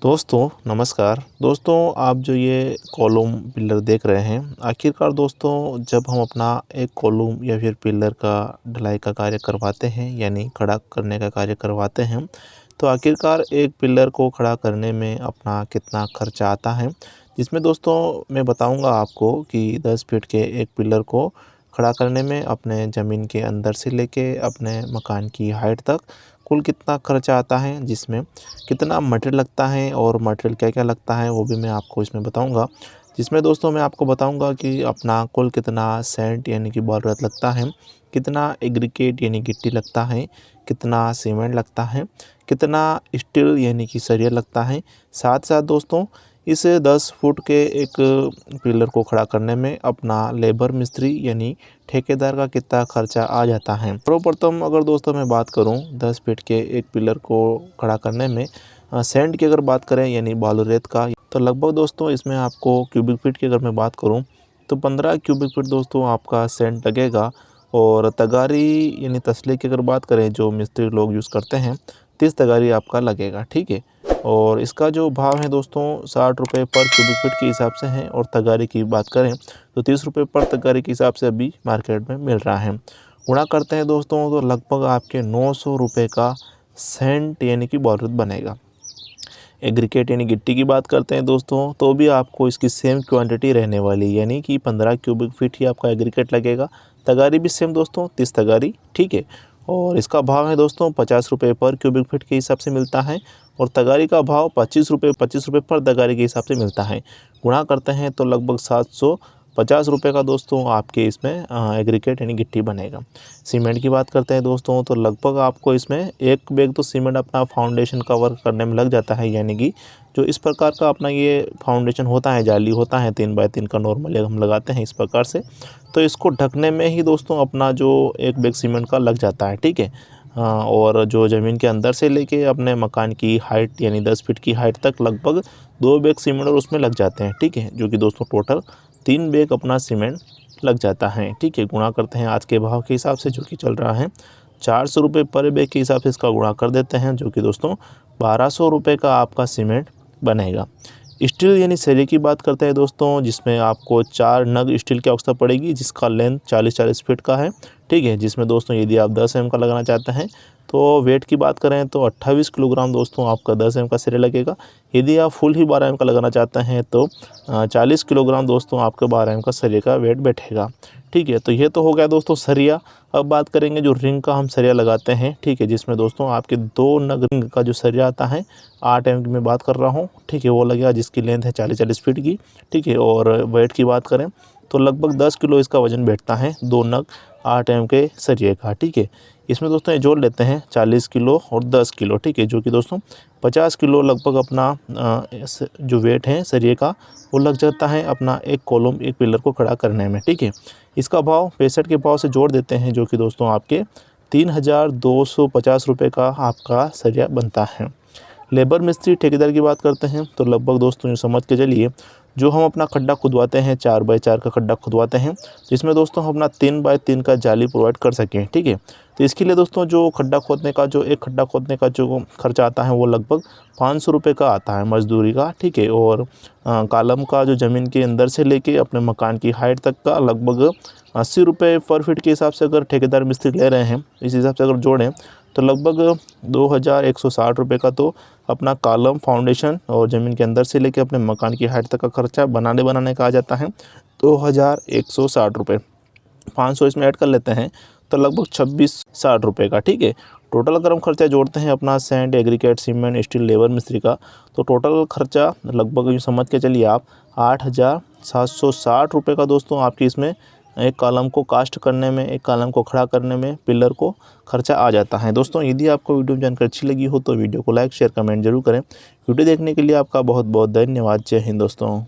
दोस्तों नमस्कार। दोस्तों आप जो ये कॉलम पिलर देख रहे हैं, आखिरकार दोस्तों जब हम अपना एक कॉलम या फिर पिलर का ढलाई का कार्य करवाते हैं यानी खड़ा करने का कार्य करवाते हैं, तो आखिरकार एक पिलर को खड़ा करने में अपना कितना खर्चा आता है, जिसमें दोस्तों मैं बताऊंगा आपको कि 10 फीट के एक पिलर को खड़ा करने में अपने ज़मीन के अंदर से लेके अपने मकान की हाइट तक कुल कितना खर्चा आता है, जिसमें कितना मटेरियल लगता है और मटेरियल क्या-क्या लगता है वो भी मैं आपको इसमें बताऊंगा। जिसमें दोस्तों मैं आपको बताऊंगा कि अपना कुल कितना सेंट यानी कि बालूरात लगता है, कितना एग्रीगेट यानी गिट्टी लगता है, कितना सीमेंट लगता है, कितना स्टील यानी कि सरिया लगता है। साथ-साथ दोस्तों इस 10 फुट के एक पिलर को खड़ा करने में अपना लेबर मिस्त्री यानी ठेकेदार का कितना खर्चा आ जाता है। सर्वप्रथम अगर दोस्तों मैं बात करूं 10 फीट के एक पिलर को खड़ा करने में सैंड की अगर बात करें यानी बालू रेत का, तो लगभग दोस्तों इसमें आपको क्यूबिक फीट की अगर मैं बात करूं तो 15 क्यूबिक फीट दोस्तों आपका सैंड लगेगा। और तगारी यानी तसले की अगर बात करें जो मिस्त्री लोग यूज़ करते हैं, 30 तगारी आपका लगेगा, ठीक है। और इसका जो भाव है दोस्तों 60 रुपये पर क्यूबिक फीट के हिसाब से है। और तगारी की बात करें तो 30 रुपये पर तगारी के हिसाब से अभी मार्केट में मिल रहा है। गुणा करते हैं दोस्तों तो लगभग आपके 900 रुपये का सेंट यानी कि बारूद बनेगा। एग्रीगेट यानी गिट्टी की बात करते हैं दोस्तों तो भी आपको इसकी सेम क्वांटिटी रहने वाली, यानी कि 15 क्यूबिक फीट ही आपका एग्रीगेट लगेगा। तगारी भी सेम दोस्तों 30 तगारी, ठीक है। और इसका भाव है दोस्तों 50 रुपये पर क्यूबिक फीट के हिसाब से मिलता है। और तगारी का भाव 25 रुपये पर तगारी के हिसाब से मिलता है। गुणा करते हैं तो लगभग 750 रुपये का दोस्तों आपके इसमें एग्रीगेट यानी गिट्टी बनेगा। सीमेंट की बात करते हैं दोस्तों तो लगभग आपको इसमें एक बैग तो सीमेंट अपना फाउंडेशन का वर्क करने में लग जाता है, यानी कि जो इस प्रकार का अपना ये फाउंडेशन होता है, जाली होता है 3 बाय 3 का, नॉर्मली हम लगाते हैं इस प्रकार से, तो इसको ढकने में ही दोस्तों अपना जो एक बैग सीमेंट का लग जाता है, ठीक है। और जो ज़मीन के अंदर से लेके अपने मकान की हाइट यानी 10 फीट की हाइट तक लगभग 2 बैग सीमेंट और उसमें लग जाते हैं, ठीक है। जो कि दोस्तों टोटल 3 बैग अपना सीमेंट लग जाता है, ठीक है। गुणा करते हैं आज के भाव के हिसाब से जो कि चल रहा है 400 रुपये पर बैग के हिसाब से इसका गुणा कर देते हैं, जो कि दोस्तों 1200 रुपये का आपका सीमेंट बनेगा। स्टील यानी सरिये की बात करते हैं दोस्तों, जिसमें आपको 4 नग स्टील की आवश्यकता पड़ेगी, जिसका लेंथ 40-40 फीट का है, ठीक है। जिसमें दोस्तों यदि आप 10 एम का लगाना चाहते हैं तो वेट की बात करें तो 28 किलोग्राम दोस्तों आपका 10 एम का सरिया लगेगा। यदि आप फुल ही 12 एम का लगाना चाहते हैं तो 40 किलोग्राम दोस्तों आपके 12 एम का सरिया का वेट बैठेगा, ठीक है। तो ये तो हो गया दोस्तों सरिया। अब बात करेंगे जो रिंग का हम सरिया लगाते हैं, ठीक है, जिसमें दोस्तों आपके 2 नग रिंग का जो सरिया आता है 8 एम की मैं बात कर रहा हूँ, ठीक है, वो लगेगा, जिसकी लेंथ है 40-40 फीट की, ठीक है। और वेट की बात करें तो लगभग 10 किलो इसका वजन बैठता है 2 नग 8 एम के सरिये का, ठीक है। इसमें दोस्तों ये जोड़ लेते हैं 40 किलो और 10 किलो, ठीक है, जो कि दोस्तों 50 किलो लगभग अपना जो वेट है सरिये का वो लग जाता है अपना एक कॉलम एक पिलर को खड़ा करने में, ठीक है। इसका भाव 65 के भाव से जोड़ देते हैं, जो कि दोस्तों आपके 3250 रुपये का आपका सरिया बनता है। लेबर मिस्त्री ठेकेदार की बात करते हैं तो लगभग दोस्तों यूँ समझ के चलिए, जो हम अपना खड्डा खुदवाते हैं 4 बाय 4 का खड्डा खुदवाते हैं, जिसमें दोस्तों हम अपना 3 बाय 3 का जाली प्रोवाइड कर सकें, ठीक है। तो इसके लिए दोस्तों जो खड्डा खोदने का जो एक खड्डा खोदने का जो खर्चा आता है वो लगभग 500 रुपये का आता है मजदूरी का, ठीक है। और कॉलम का जो ज़मीन के अंदर से लेके अपने मकान की हाइट तक का लगभग 80 रुपये पर फीट के हिसाब से अगर ठेकेदार मिस्त्री ले रहे हैं, इस हिसाब से अगर जोड़ें तो लगभग 2160 रुपये का तो अपना कॉलम फाउंडेशन और ज़मीन के अंदर से लेके अपने मकान की हाइट तक का खर्चा बनाने का आ जाता है 2160 रुपये। 500 इसमें ऐड कर लेते हैं तो लगभग 2660 रुपये का, ठीक है। टोटल अगर हम खर्चा जोड़ते हैं अपना sand aggregate cement steel labour मिस्त्री का, तो टोटल खर्चा लगभग यूँ समझ के चलिए आप 8760 रुपये का दोस्तों आपकी इसमें एक कॉलम को कास्ट करने में, एक कॉलम को खड़ा करने में, पिलर को खर्चा आ जाता है। दोस्तों यदि आपको वीडियो में जानकारी अच्छी लगी हो तो वीडियो को लाइक शेयर कमेंट जरूर करें। वीडियो देखने के लिए आपका बहुत बहुत धन्यवाद। जय हिंद दोस्तों।